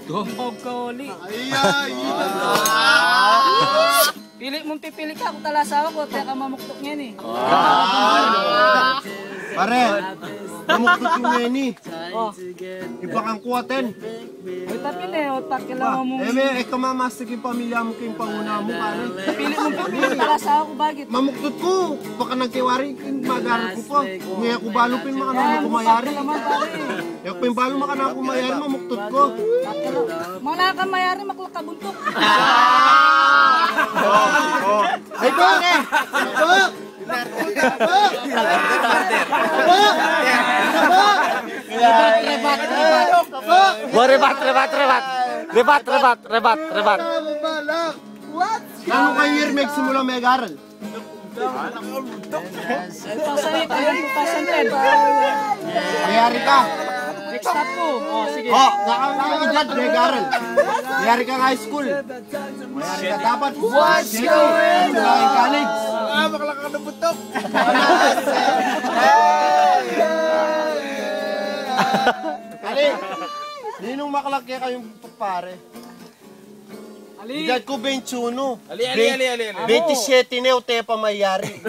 Dumog ka uli. Pili mong pipili ka kung talasawa ko, teka mamuktok niyan eh. Pare, mamuktot yung neni. Iba kang kuwaten. Uy, tapin eh, otak kailangan mong... Ikaw mamastig yung pamilya mo kayong panguna mo, pare. Pili mong pipili, talasawa ko, bakit? Mamuktot ko. Baka nang kiwari, magaran ko pa. Ngayon ako balupin, makanang kumayari. Yung pa yung balo makanang kumayari, mamuktot ko. Mga ka mayari, maklakabuntok. Ay, pare! Rebat. Ano kayo year magsimula mag-aral? 2010. Mayari ka. Next stop ko. Sige. Nakakagad mag-aral. Mayari ka high school. Mayari ka dapat. What's going on? College. Bakla ka ng butok. Ali, ninong makalaki kayong pare. Ali. Edad ko 21. Ali. 27 na yung tepa mayari.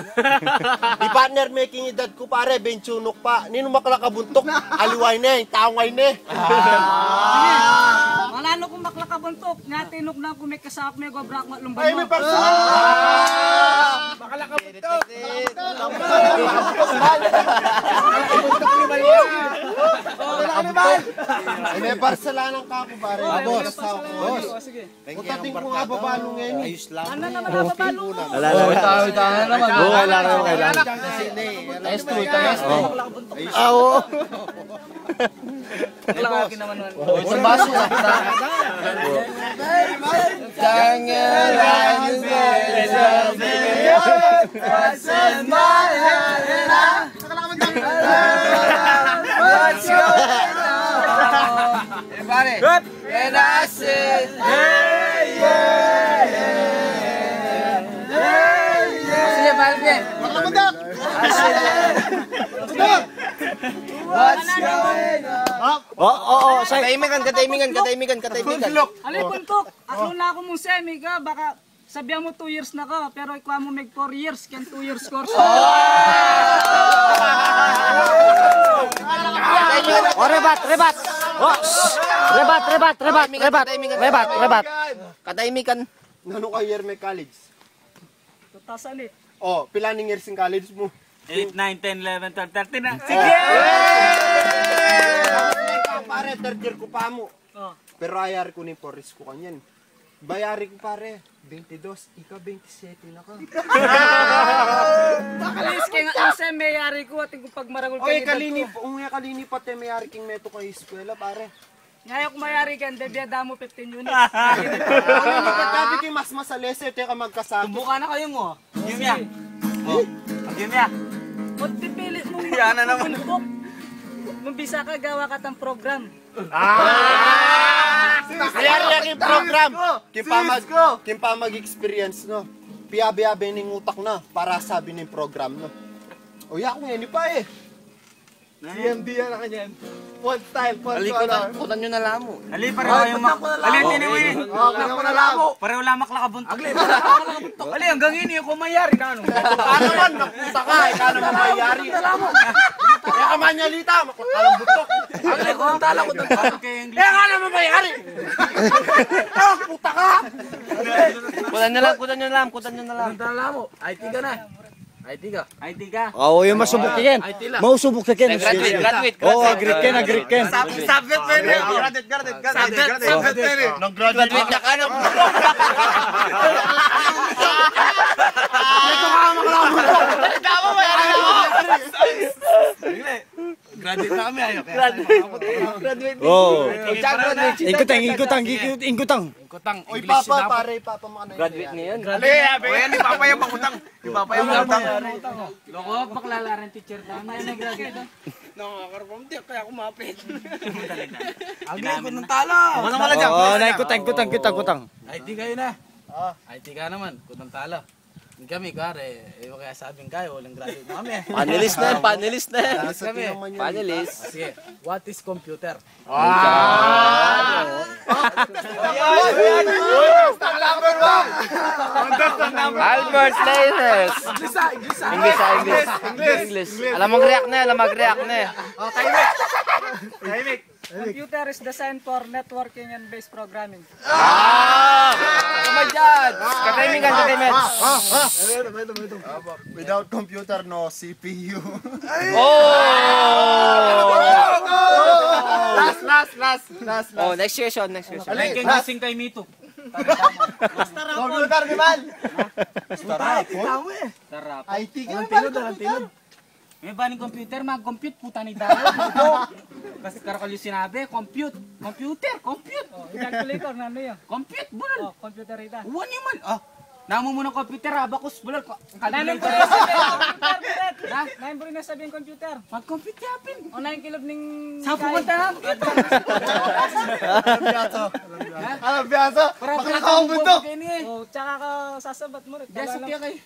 Di partner making edad ko pare, 21 pa. Ninong makalakabuntok, aliway na yung taong ay na. Malano kung maklakabuntok, natinok na kung may kasap may gobrak matlumban mo. Ay, may parsa! Makalakabuntok! Ay, may parsalanang ka ako pare. Boss. Utating ko nga babalo ngayon. Ayos lang. Ano naman napabalo mo? Wala naman. Wala naman. Oo. Maklakabuntok naman. Isang baso. What's going on? Everybody. And I said, hey, Sige, Balbe. What's going on? Kataimingan. Ali, puntok. Aklo na ako mong semi ka, baka sabihan mo 2 years na ka, pero ikaw mo mag 4 years, kan 2 years course. Rebat. Kataimikan. Nano ka year may college? 2008. Oh, pilaning years in college mo? 8, 9, 10, 11, 12, 13 na. Sige! Pare, third year ko pa mo. Oh. Pero ayari ko ni Poris ko kanyan. Bayari ko pare, 22, ikaw 27 na ka. Bakalis kaya nga yung sem mayari ko at yung pagmaragol Oy, kalini pati mayari king meto kang eskwela pare. Ngayon kung mayari ka, debiyada mo 15 units. Pagkabi king mas masalese, teka magkasakit. Tumbuka na kayo mo. Gimya. Gimya. Ba't pipilit mo puntok? Nung bisa ka, gawa ka ng program. Ayari lang yung program. Kimpa mag-experience, no? Piyabi-yabi ng utak na para sabi ng program, no? O ako ngayon, pa eh. CMD yan na kanyan. One style, one color. Kutan nyo na lang mo. Ali, pareho yung Ali, tiniwi. Pareho lamak lakabuntok. Ali, hanggang ini ako mayari ka, ano? Ano man, nakuta ka, ikaw naman mayari. Kaya ka manyalita, makulang butok. Ali, kung tala ko doon. Kaya ka naman mayari. Puta ka. Kutan nyo na lang. Tala mo, IT ka na. IT ka? Oo, yung masubok ka yan. Mausubok ka yan. Graduate. Oo, agrit ken. Subject pa rin. Subject pa rin. Nag-graduate na ka na. Ito ka makulang butok. Tama ba yan? Graduate na kami, ayok. Graduate. Oo. Graduate. Ingkutang. Oy, papa, pare, papa mo ka na. Graduate ngayon. Ayan, ni papa yung pangutang. Yung papa yung pangutang. Loko, baklalaran teacher tama. Ay, nag-graduate. Nakakarapam, di kaya kumapit. Agay ko ng talo. Ano wala dyan? Oo, naikutang. IT kayo na. IT ka naman, kutang talo. Kami, kare, kaya sabing kayo, walang graduate na kami. Panelist na yan. Kami. Panelist. Sige, what is computer? Albert Lainez. English. Alam mag-react na eh. Computer is designed for networking and based programming. Tama dyan. Katimingan. Without computer, no CPU. Last. Oh, next question. Like yung gising kay Mito. Computer, di ba? Tarap. IT ka na. May baning computer, mag-compute, puta ni Dayo. Kasi karakal yung sinabi, computer. Oh, calculator, na ano yun? Compute, bulol. Oh, computer ita. Wani man. Oh, namo mo ng computer, abacus, bulol. Calculator. Nain po rin na sabihin computer. Mag-compute yapin. O, 9 kilog ning... Saan pumunta? Alam biyaso. Baka nakakabundok. Oh, tsaka ka sasabat mo rin. Diyasa kaya kayo.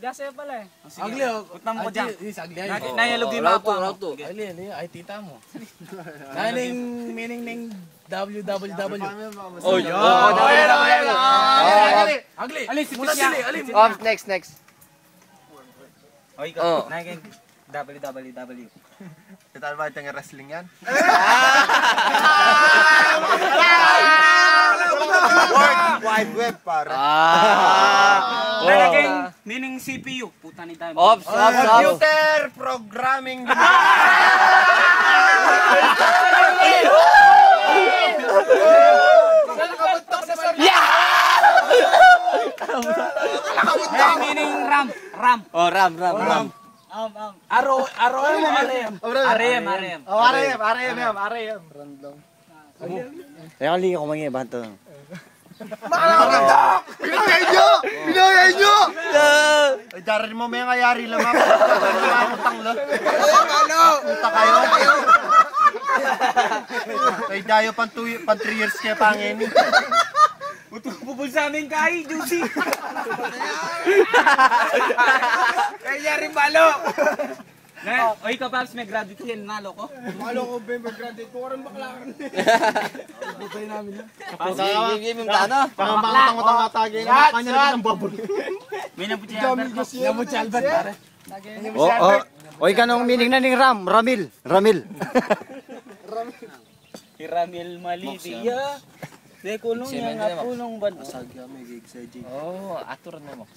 Diyasa pala eh. Agli, Utang mo ko dyan. Sagli. Nayalog din mga po. Agli, ay tita mo. Naling meaning ng www. Oh, Agli, Alin, si muna Pisya. sili, alin. Off, next. O, Oh. ikaw. Naging www. Ito ba itong wrestling yan? World Wide Web, pare. Naging meaning CPU. Puta ni Dayo. Off. Computer programming. Meaning RAM. Oh, RAM. Aro mo RM. RM. Kaya kali ako mangi banto. Pinayay nyo! Ay, darin mo may ngayari lang ako. Utang lang. Puta kayo. Ay, dayo pan 3 years kaya pangin. Bubul sa amin kay Juicy. Kaya rin balo. O, ikaw Paps, may graduate yan. Nalo ko. Malo ko, graduate ko rin bakla. Give him tano. Pangutang atake nga. Kanya na ng bubble. May nabuti yan. Nabot si Albert, pare. O ikaw nung meaning na ning Ramil. Ramil Malidia. De kulong yan, kulong ba? Oh, atur na mo.